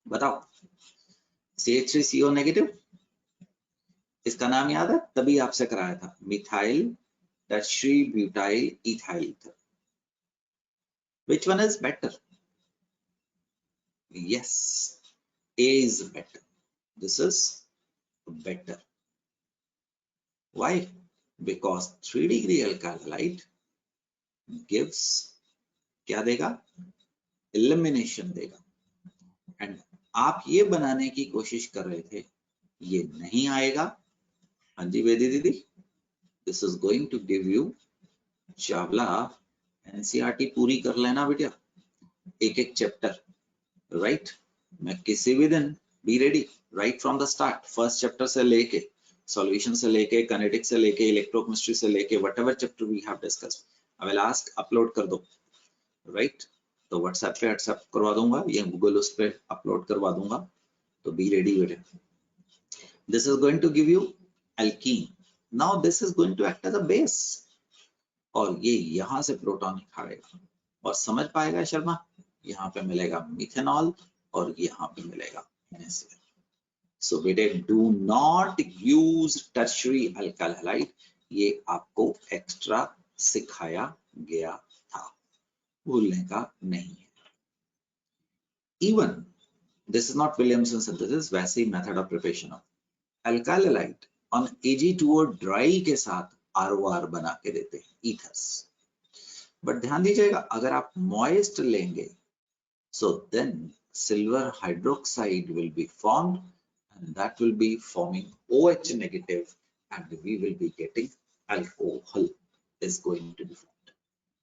बताओ। CH3CO नेगेटिव, इसका नाम याद है, तभी आपसे कराया था, methyl tertiary butyl ethyl ether. Which one is better? Yes, A is better. This is better. Why? Because 3 degree alkyl halide gives क्या देगा? Elimination देगा। एंड आप ये बनाने की कोशिश कर रहे थे, ये नहीं आएगा। हाँ जी वेदी दीदी, this is going to give you Chawla. NCERT पूरी कर लेना बेटा, एक एक चैप्टर, राइट। मैं किसी भी दिन be ready, right from the start, first chapter से लेके सॉल्यूशन से लेके काइनेटिक्स से लेके इलेक्ट्रोकेमिस्ट्री से लेके whatever chapter we have discussed, I will ask upload कर दो, राइट। तो व्हाट्सएप पे एक्सेप्ट करवा दूंगा या गूगल उस पे अपलोड करवा दूंगा, तो बी रेडी बेटे। This is going to give you alkene, now this is going to act as a base, और ये यहां से प्रोटॉन खाएगा और समझ पाएगा शर्मा, यहाँ पे मिलेगा मिथेनॉल और यहाँ पे मिलेगा NaCl। सो बेटे do not use tertiary alkyl halide, ये आपको एक्स्ट्रा सिखाया गया था, भूलने का नहीं है। Even this is not Williamson synthesis, वैसे ही method of preparation of alkyl halide on Ag2O dry के साथ ROR बना के देते हैं ईथर्स। बट ध्यान दीजिएगा, अगर आप मॉइस्ट लेंगे so then silver hydroxide will be formed and that will be forming OH negative and we will be getting alcohol is going to be formed.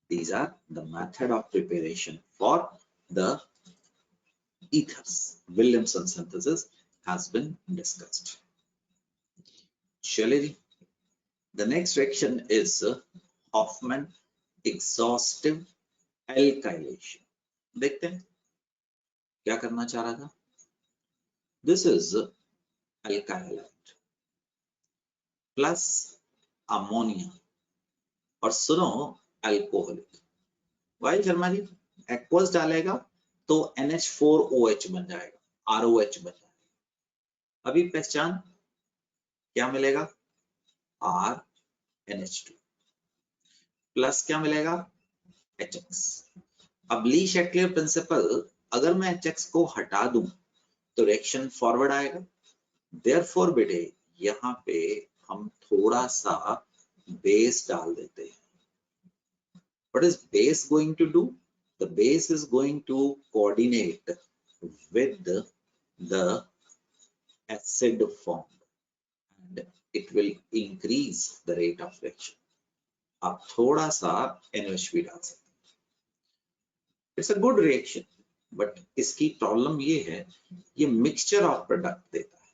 These are the method of preparation for the ethers. Williamson synthesis has been discussed. Shall the next reaction is Hoffman exhaustive alkylation. देखते हैं क्या करना चाह रहा था। This is alkyl halide plus ammonia और सुनो alcoholic. Y Sharma ji, aqueous डालेगा तो NH4OH बन जाएगा, ROH बन जाएगा। अभी पहचान क्या मिलेगा, RNH2 प्लस क्या मिलेगा, HX। अब ली शेक्लियर प्रिंसिपल, अगर मैं HX को हटा दूं तो रिएक्शन फॉरवर्ड आएगा। देयरफॉर बेटे यहाँ पे हम थोड़ा सा बेस डाल देते हैं। What is base going to do? The base is going to coordinate with the acid formed and it will increase the rate of reaction. आप थोड़ा सा NH भी डाल सकते हैं। It's a good reaction, but इसकी प्रॉब्लम ये है, ये मिक्सचर ऑफ प्रोडक्ट देता है।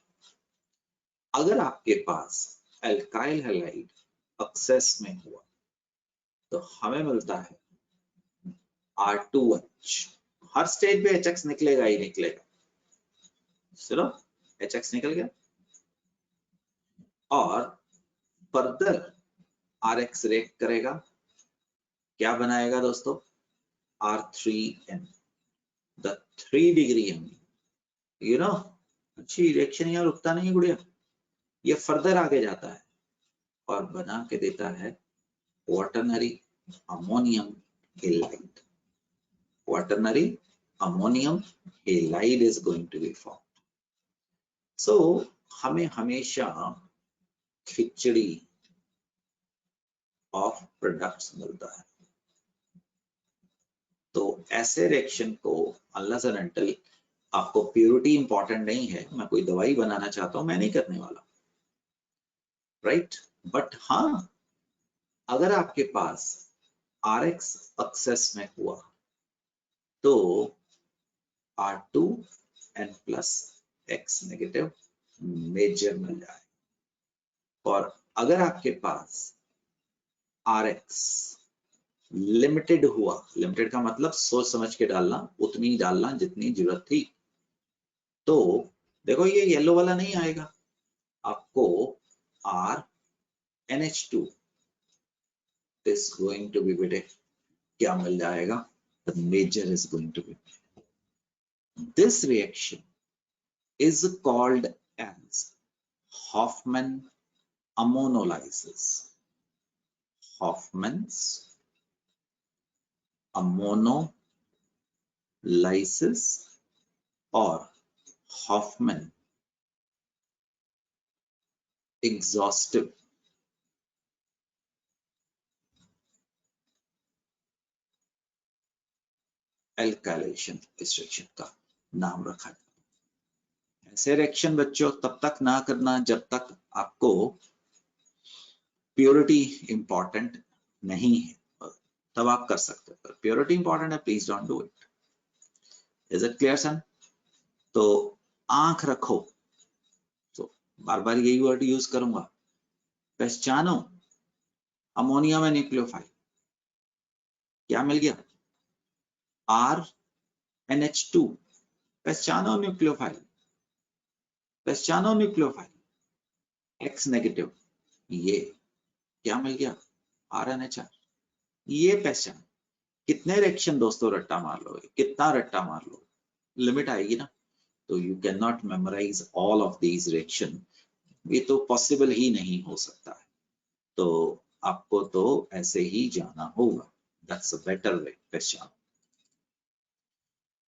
अगर आपके पास अल्काइल हैलाइड एक्सेस में हुआ तो हमें मिलता है R2H, हर स्टेज पे HX निकलेगा ही निकलेगा। चलो HX निकल गया और फर्दर RX रिएक्ट करेगा, क्या बनाएगा दोस्तों, R3N, the 3 degree amine, you know। अच्छी रिएक्शन यहाँ रुकता नहीं गुड़िया, ये फर्दर आगे जाता है और बना के देता है quaternary ammonium halide। Quaternary ammonium halide is going to be formed. So हमें हमेशा खिचड़ी ऑफ प्रोडक्ट्स मिलता है, तो ऐसे रिएक्शन को अनलेस एंड अनटिल आपको प्योरिटी इंपॉर्टेंट नहीं है, मैं कोई दवाई बनाना चाहता हूं, मैं नहीं करने वाला, राइट। बट हाँ, अगर आपके पास RX एक्सेस में हुआ तो R2 N plus X negative major मिल जाए, और अगर आपके पास RX लिमिटेड हुआ, लिमिटेड का मतलब सोच समझ के डालना, उतनी डालना जितनी जरूरत थी, तो देखो ये येलो वाला नहीं आएगा, आपको RNH2 is going to be बेटे क्या मिल जाएगा, the major is going to be, this reaction is called as Hoffman ammonolysis. Hoffman's ammonolysis or Hoffman exhaustive alkylation इस रिएक्शन का नाम रखा है। ऐसे रिएक्शन बच्चों तब तक ना करना जब तक आपको प्योरिटी इंपॉर्टेंट नहीं है, तब आप कर सकते हो। प्योरिटी इंपॉर्टेंट है, please don't do it. Is it clear son? तो आंख रखो, तो बार बार यही वर्ड यूज करूंगा, पहचानो अमोनिया में न्यूक्लियोफाइल क्या मिल गया, RNH2, पहचानो न्यूक्लियोफाइल, पहचानो न्यूक्लियोफाइल, X नेगेटिव, ये क्या मिल गया, RNHR, ये पहचान। कितने रिएक्शन दोस्तों रट्टा मार लोगे, कितना रट्टा मार लो, लिमिट आएगी ना, तो you can not memorize all of these reaction, ये तो पॉसिबल ही नहीं हो सकता है, तो आपको तो ऐसे ही जाना होगा, दैट्स अ बेटर वे। पहचान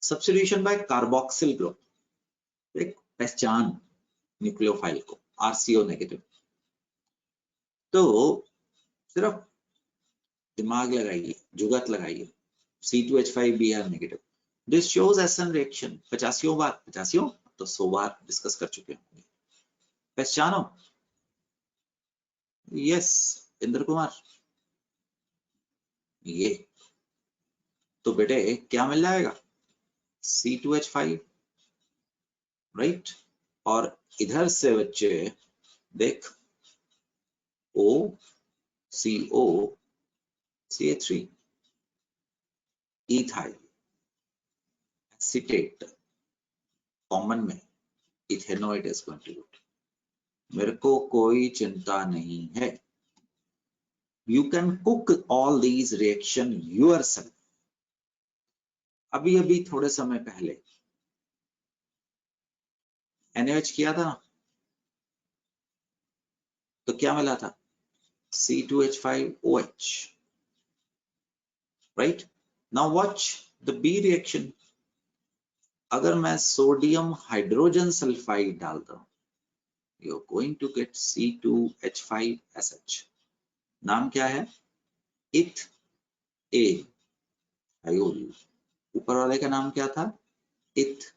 सब्स्टिट्यूशन बाय कार्बोक्सिल ग्रुप, एक पहचान न्यूक्लियोफाइल को, RCO नेगेटिव, तो सिर्फ दिमाग लगाइए, जुगत लगाइए, C2H5Br negative, this shows SN reaction 50 बार, 50 तो 100 बार डिस्कस कर चुके होंगे, पहचानो। यस इंद्र कुमार, ये तो बेटे क्या मिल जाएगा, C2H5, राइट, और इधर से बच्चे देख OCO CH3 ethyl acetate, common में इथेनोइड इज कंट्रीब्यूट, मेरे को कोई चिंता नहीं है, you can cook all these reaction yourself. अभी अभी थोड़े समय पहले NaOH किया था, तो क्या मिला था, C2H5OH, right. Now watch the B reaction, अगर मैं सोडियम हाइड्रोजन सल्फाइड डालता हूं, you're going to get C2H5SH, नाम क्या है, इथ ए थायोल, ऊपर वाले का नाम क्या था, इथ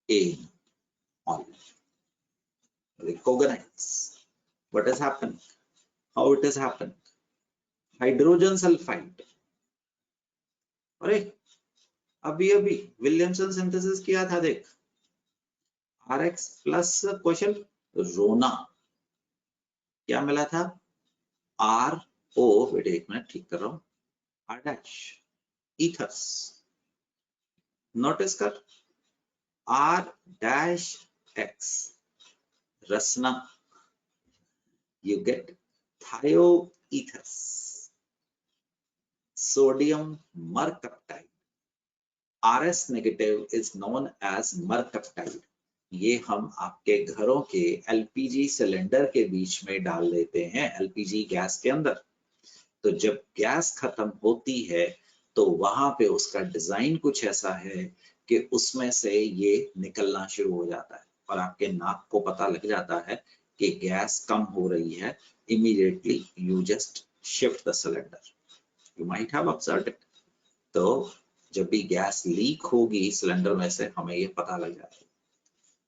ए all. Recognize what has happened, how it has happened, hydrogen sulphide, अरे अभी अभी विलियमसन सिंथेसिस किया था, देख RX प्लस क्वेश्चन रोना, क्या मिला था, RO, बेटे एक मिनट ठीक कर रहा हूं, R डैश ईथर्स, नोटिस कर R dash X Rasna, you get thioethers, sodium mercaptide, RS negative is known as mercaptide, ये हम आपके घरों के LPG सिलेंडर के बीच में डाल देते हैं, LPG गैस के अंदर, तो जब गैस खत्म होती है तो वहां पे उसका डिजाइन कुछ ऐसा है कि उसमें से ये निकलना शुरू हो जाता है, और आपके नाक को पता लग जाता है कि गैस कम हो रही है, immediately you just shift the cylinder, you might have observed it। तो जब भी गैस लीक होगी सिलेंडर में से हमें ये पता लग जाएगा.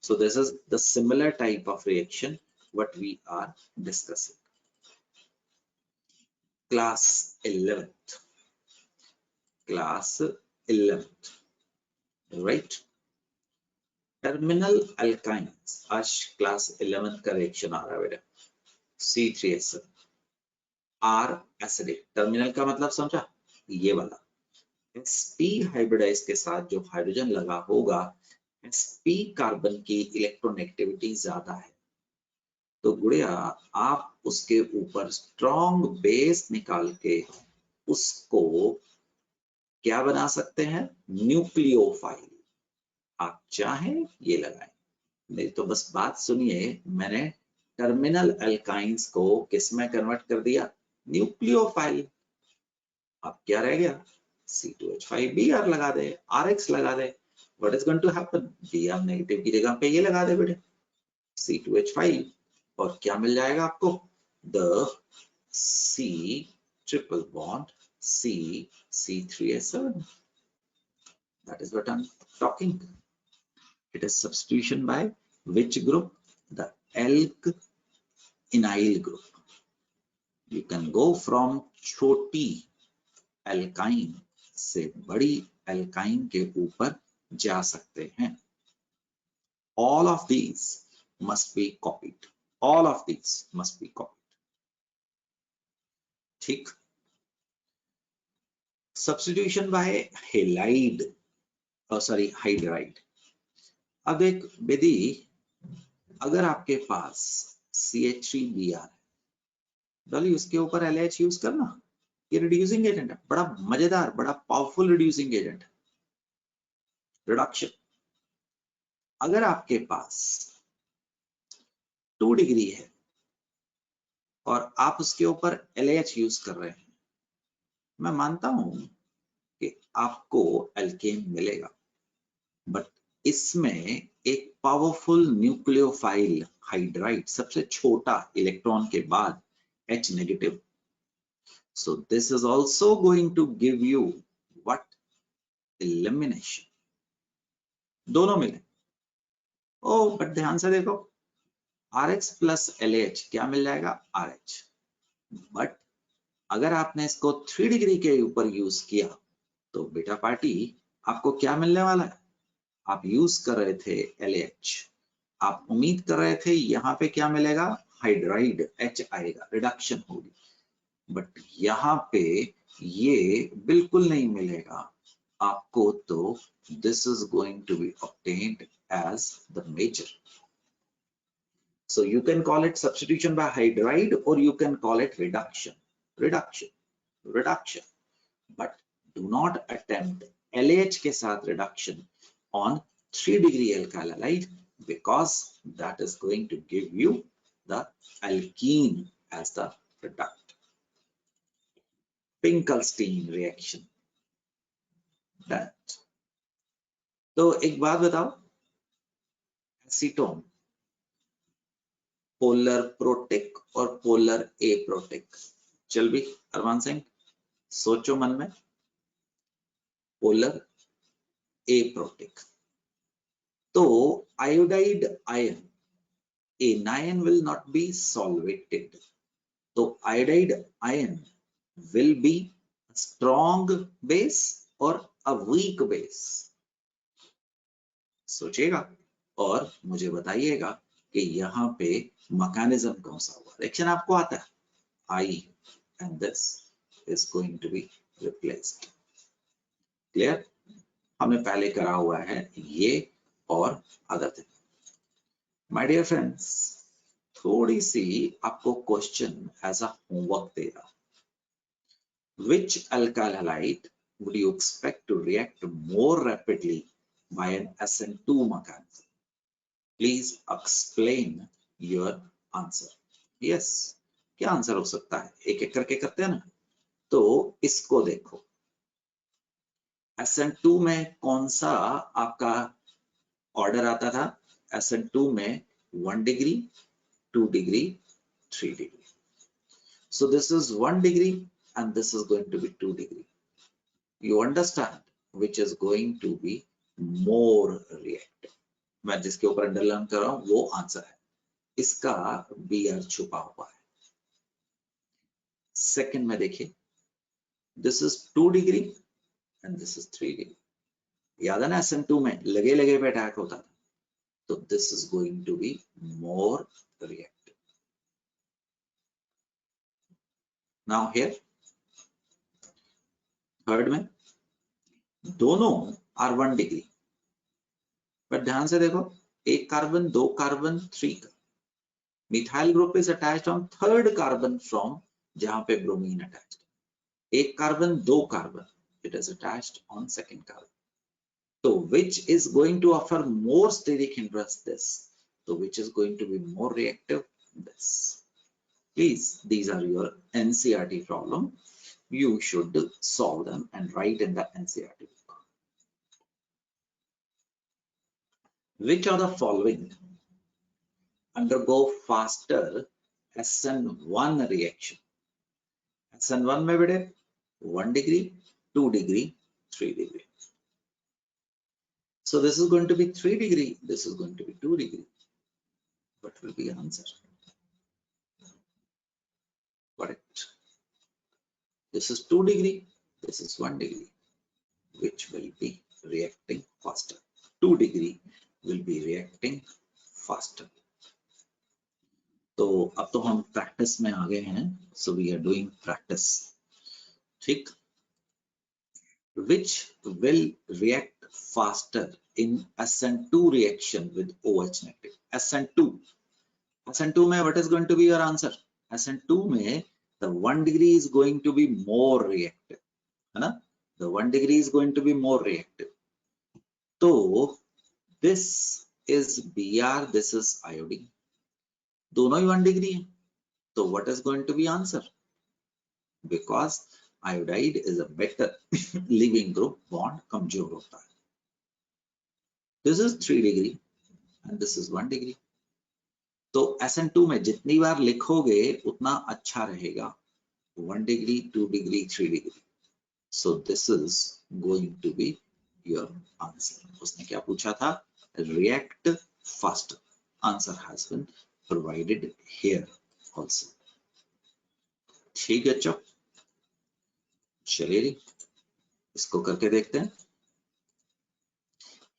So this is the similar type of reaction what we are discussing. Class 11th. Class 11th. Right? Terminal alkynes. आज class 11th का reaction आ रहा है बेटा. C3H7 R acidic. टर्मिनल का मतलब समझा? ये वाला. sp हाइब्रिडाइज के साथ जो हाइड्रोजन लगा होगा, sp कार्बन की इलेक्ट्रोनेगेटिविटी ज्यादा है, तो गुड़िया आप उसके ऊपर स्ट्रॉन्ग बेस निकाल के उसको क्या बना सकते हैं? न्यूक्लियोफाइल. आप चाहें ये लगाएं. नहीं तो बस बात सुनिए, मैंने टर्मिनल अल्काइंस को किस में कन्वर्ट कर दिया? न्यूक्लियोफाइल. अब क्या रह गया? C2H5Br लगा दे, RX लगा दे. What is going to happen? Br negative की जगह पे ये लगा दे बेटे, C2H5, और क्या मिल जाएगा आपको? The C triple bond C3H7. That is what I'm talking. It is substitution by which group? The alkyl group. You can go from छोटी alkyne से बड़ी alkyne के ऊपर जा सकते हैं. All of these must be copied. All of these must be copied. ठीक. Substitution by halide, hydride. अब एक विधि, अगर आपके पास CH3Br है, डॉली उसके ऊपर LH यूज करना. ये रिड्यूसिंग एजेंट है, बड़ा मजेदार, बड़ा पावरफुल रिड्यूसिंग एजेंट है. रिडक्शन. अगर आपके पास 2 डिग्री है और आप उसके ऊपर LH यूज कर रहे हैं, मैं मानता हूं कि आपको एल्केन मिलेगा, बट इसमें एक पावरफुल न्यूक्लियोफाइल हाइड्राइड, सबसे छोटा इलेक्ट्रॉन के बाद H negative. So this is also going to give you what? Elimination. दोनों मिले. ओ बट ध्यान से देखो, RH प्लस LH क्या मिल जाएगा? RH. बट अगर आपने इसको 3 डिग्री के ऊपर यूज किया तो बेटा पार्टी आपको क्या मिलने वाला है? आप यूज कर रहे थे LH, आप उम्मीद कर रहे थे यहाँ पे क्या मिलेगा? हाइड्राइड H आएगा, रिडक्शन होगी. बट यहाँ पे ये बिल्कुल नहीं मिलेगा आपको, तो this is going to be obtained as the major. So you can call it substitution by hydride or you can call it reduction. But do not attempt LH के साथ reduction on 3 degree alkyl halide, because that is going to give you the alkene as the product. Finkelstein reaction. That. तो एक बात बताओ, acetone polar protic और polar aprotic. चल भी अरमान सिंह सोचो मन में. पोलर एप्रोटिक, तो iodide ion, anion will not be solvated, तो iodide ion will be a strong base or a weak base. सोचिएगा और मुझे बताइएगा कि यहाँ पे मैकेनिज्म कौन सा हुआ. रिएक्शन आपको आता है, I and this is going to be replaced. Clear? हमने पहले करा हुआ है ये और other thing. My dear friends, थोड़ी सी आपको क्वेश्चन एज अ होमवर्क दे रहा. Which alkyl halide would you expect to react more rapidly by an SN2 mechanism? Please explain your answer. Yes, क्या आंसर हो सकता है? एक एक करके करते हैं ना. तो इसको देखो, SN2 में कौन सा आपका ऑर्डर आता था? SN2 में 1 degree, 2 degree, 3 degree. So this is 1 degree and this is going to be 2 degree. You understand which is going to be more reactive. मैं जिसके ऊपर अंडरलाइन कर रहा हूं वो आंसर है, इसका BR छुपा हुआ है। सेकंड में देखिए, this is 2 degree and this is 3 degree. याद है ना SN2 में लगे लगे पे अटैक होता था, तो this is going to be more reactive. Now here third में दोनों आर 1 डिग्री, बट ध्यान से देखो, एक कार्बन, दो carbon, 3 carbon, methyl group is attached on third carbon from जहां पे ब्रोमीन अटैच्ड, एक कार्बन, दो carbon, it is attached on second carbon. So which is going to offer more steric hindrance? This. So which is going to be more reactive? This. Please, these are your NCERT problem. You should solve them and write in the NCERT book. Which of the following undergo faster SN1 reaction? SN1 में बेटे 1 degree, 2 degree, 3 degree. So this is going to be 3 degree, this is going to be 2 degree. What will be answer? Correct. This is 2 degree, this is 1 degree. Which will be reacting faster? 2 degree will be reacting faster. तो अब तो हम practice में आ गए हैं, so we are doing practice. ठीक? Which will react faster in SN2 reaction with OH negative? SN2 में what is going to be your answer? SN2 में the 1 degree is going to be more reactive, है ना? The 1 degree is going to be more reactive. So this is Br, this is iodine. दोनों ही 1 degree है. So what is going to be answer? Because iodide is a better leaving group, bond कमजोर होता है. This is 3 degree and this is 1 degree. तो SN2 में जितनी बार लिखोगे उतना अच्छा रहेगा. 1 degree, 2 degree, 3 degree. So this is going to be your answer. उसने क्या पूछा था? React faster. Answer has been provided here also. ठीक है बच्चों, चलिए इसको करके देखते हैं.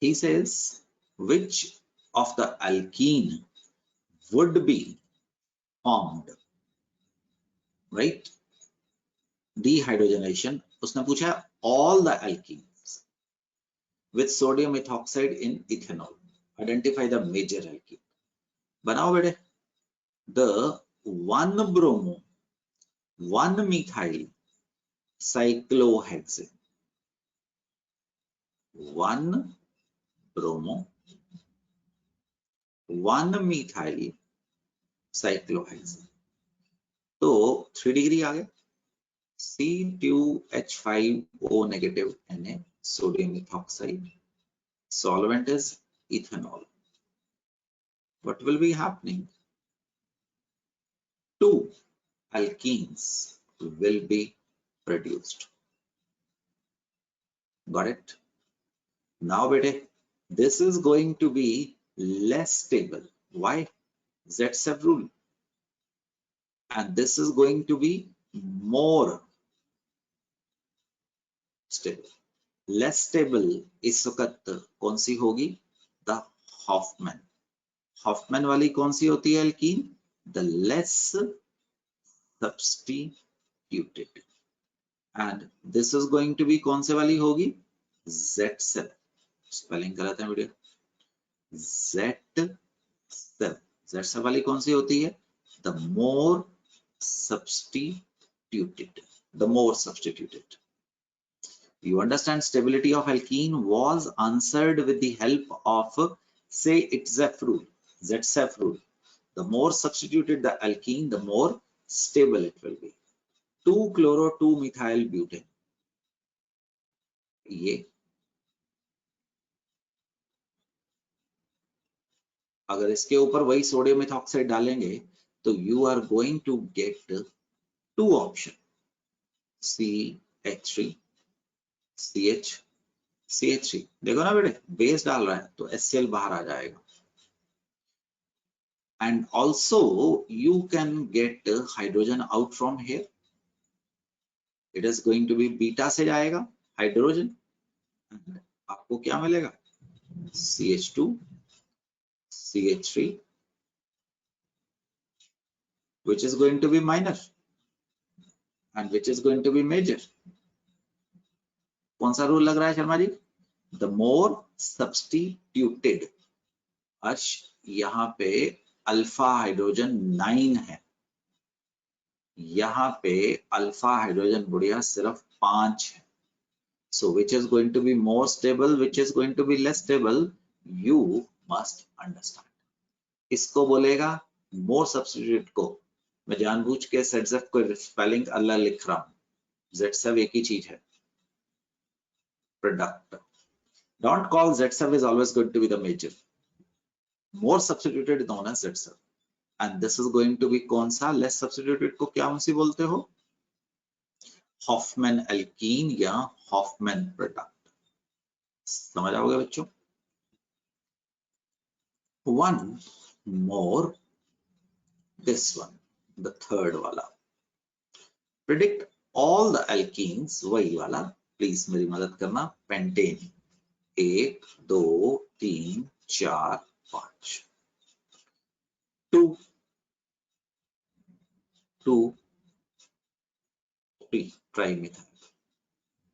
He says which of the alkene would be formed, right? Dehydrogenation. उसने पूछा all the alkenes with sodium ethoxide in ethanol. Identify the major alkene. बनाओ बेटे. The 1 bromo 1 methyl cyclohexane, 1 bromo 1 methyl cyclohexane. तो 3 डिग्री आ गए. C2H5O negative Na, sodium ethoxide. Solvent is ethanol. What will be happening? 2 alkenes will be produced. Got it? Now bete, this is going to be less stable. Why? Z-sub rule. And this is going to be more stable. Less stable इस वक्त कौन सी होगी? The Hoffman. Hoffman वाली कौन सी होती है alkene? The less substituted. And this is going to be कौन से वाली होगी? Z-sub. स्पेलिंग गलत है वीडियो. Z-sub. Z-sub वाली कौन सी होती है? The more substituted. The more substituted. You understand stability of alkene was answered with the help of, say, XII rule, Z-sub rule. The more substituted the alkene, the more stable it will be. 2-chloro-2-methyl butane. ये अगर इसके ऊपर वही sodium ethoxide डालेंगे तो you are going to get 2 options, CH3, CH, CH3 देखो ना बेटे, बेस डाल रहा है तो HCl बाहर आ जाएगा. And also you can get hydrogen out from here. It is going to be beta से जाएगा हाइड्रोजन, आपको क्या मिलेगा? CH2 CH3 which is going to be minor and which is going to be major. कौन सा rule लग रहा है Sharma ji? The more substituted. अर्श यहाँ पे अल्फा हाइड्रोजन 9 है, यहाँ पे अल्फा हाइड्रोजन बुढ़िया सिर्फ 5 है. So which is going to be more stable, which is going to be less stable, you must understand. इसको बोलेगा more substitute को, मैं जानबूझ के ZF को स्पेलिंग अलग लिख रहा हूँ, ZF एक ही चीज है, product. Don't call ZF is always going to be the major. More substituted is known as ZF. And this is going to be कौन सा? Less substituted को क्या उनसे बोलते हो? Hoffman alkene या Hoffman product. समझ आओगे बच्चों? One more, this one, the third वाला. Predict all the alkenes, वही वाला, प्लीज मेरी मदद करना. Pentane 1 2 3 4 5, 2 2 3 trimethyl,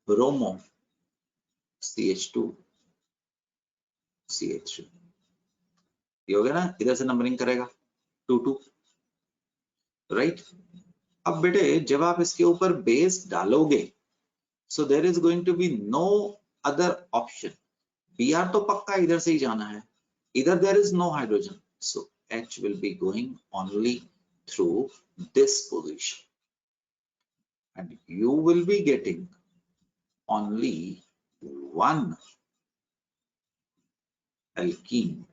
bromo CH2 CH3. ये हो गया ना, इधर से नंबरिंग करेगा 2 2, राइट. अब बेटे जब आप इसके ऊपर बेस डालोगे, so there is going to be no other option. Br तो पक्का इधर से ही जाना है, इधर there is no hydrogen, so H will be going only through this position and you will be getting only one alkene.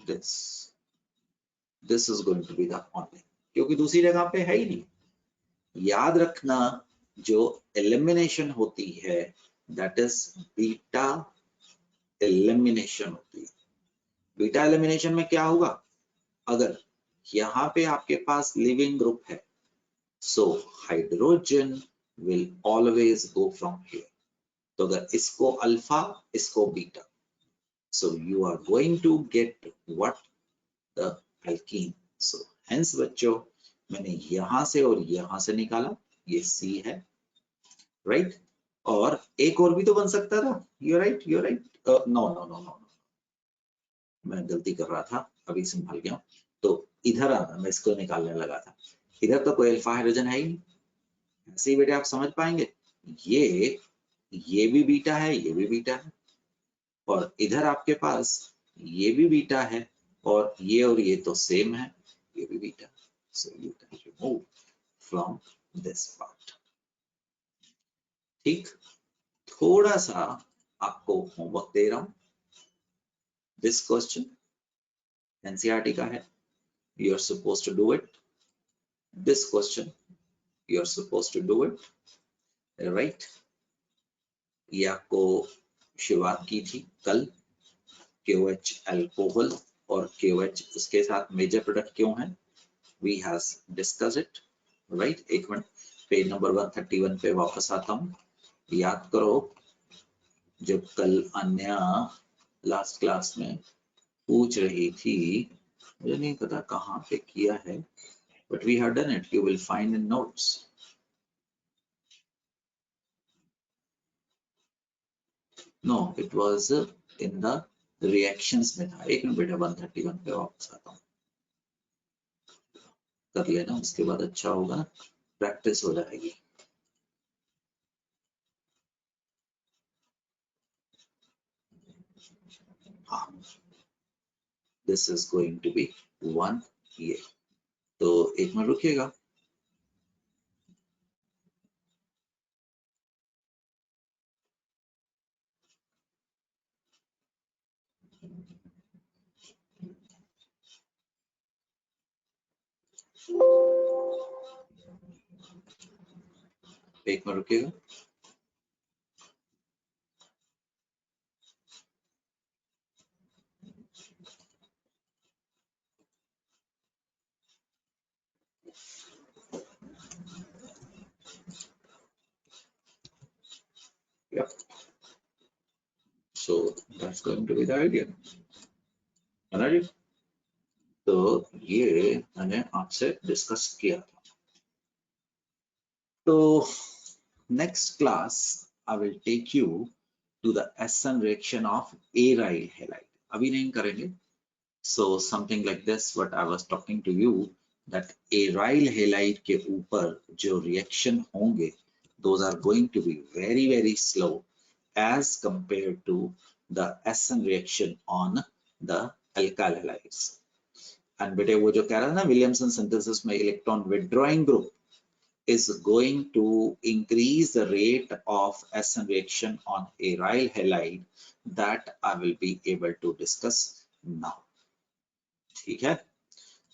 This is going to be the only, क्योंकि दूसरी जगह पे है ही नहीं. याद रखना जो एलिमिनेशन होती है दैट इज बीटा एलिमिनेशन होती है. बीटा एलिमिनेशन में क्या होगा? अगर यहाँ पे आपके पास लिविंग ग्रुप है, so hydrogen will always go from here. तो अगर इसको अल्फा इसको beta, so you are going to get what? The alkene. So hence बच्चों मैंने यहां से और यहां से निकाला, ये C है, राइट. और एक और भी तो बन सकता था. You right, you right. No no no no, मैं गलती कर रहा था, अभी संभल गया. तो इधर आना, मैं इसको निकालने लगा था. इधर तो कोई अल्फा हाइड्रोजन है ही नहीं. ऐसे ही बेटे आप समझ पाएंगे, ये भी बीटा है, ये भी बीटा है, और इधर आपके पास ये भी बीटा है, और ये तो सेम है, ये भी beta. So you can remove from this part. ठीक, थोड़ा सा आपको होमवर्क दे रहा हूं. दिस क्वेश्चन एनसीईआरटी का है, you are supposed to do it. This question you are supposed to do it, right? ये आपको शुरुआत की थी कल. KOH अल्कोहल और KOH उसके साथ मेजर प्रोडक्ट क्यों है, we has discussed it, right? एक मिनट, पेज नंबर 131 पे वापस आता हूँ. याद करो जब कल अन्या लास्ट क्लास में पूछ रही थी, मुझे नहीं पता कहाँ पे किया है, but we have done it. You will find in notes. No, it was in the reactions में था. एक मिनट बेटा, 131 पे वापस आता हूँ. कर लेना, उसके बाद अच्छा होगा ना, प्रैक्टिस हो जाएगी. हाँ, this is going to be 1 ये. तो एक मिनट रुकिएगा. एक minute रुकिएगा. Yep. So that's going to be the idea. है ना जी? तो ये मैंने आपसे डिस्कस किया था. तो next class I will take you to the SN reaction of aryl halide. अभी नहीं करेंगे. So something like this what I was talking to you that aryl halide के ऊपर जो reaction होंगे those are going to be very slow as compared to the SN reaction on the alkyl halides. And बेटे वो जो कह रहा था ना विलियमसन सिंथेसिस में electron withdrawing group is going to increase the rate of SN reaction on aryl halide that I will be able to discuss now. ठीक है?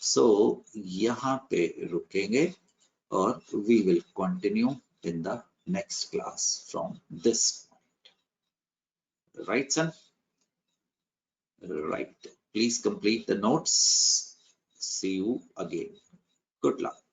So यहाँ पे रुकेंगे और we will continue in the next class from this point. Right, son? Right. Please complete the notes. See you again. Good luck.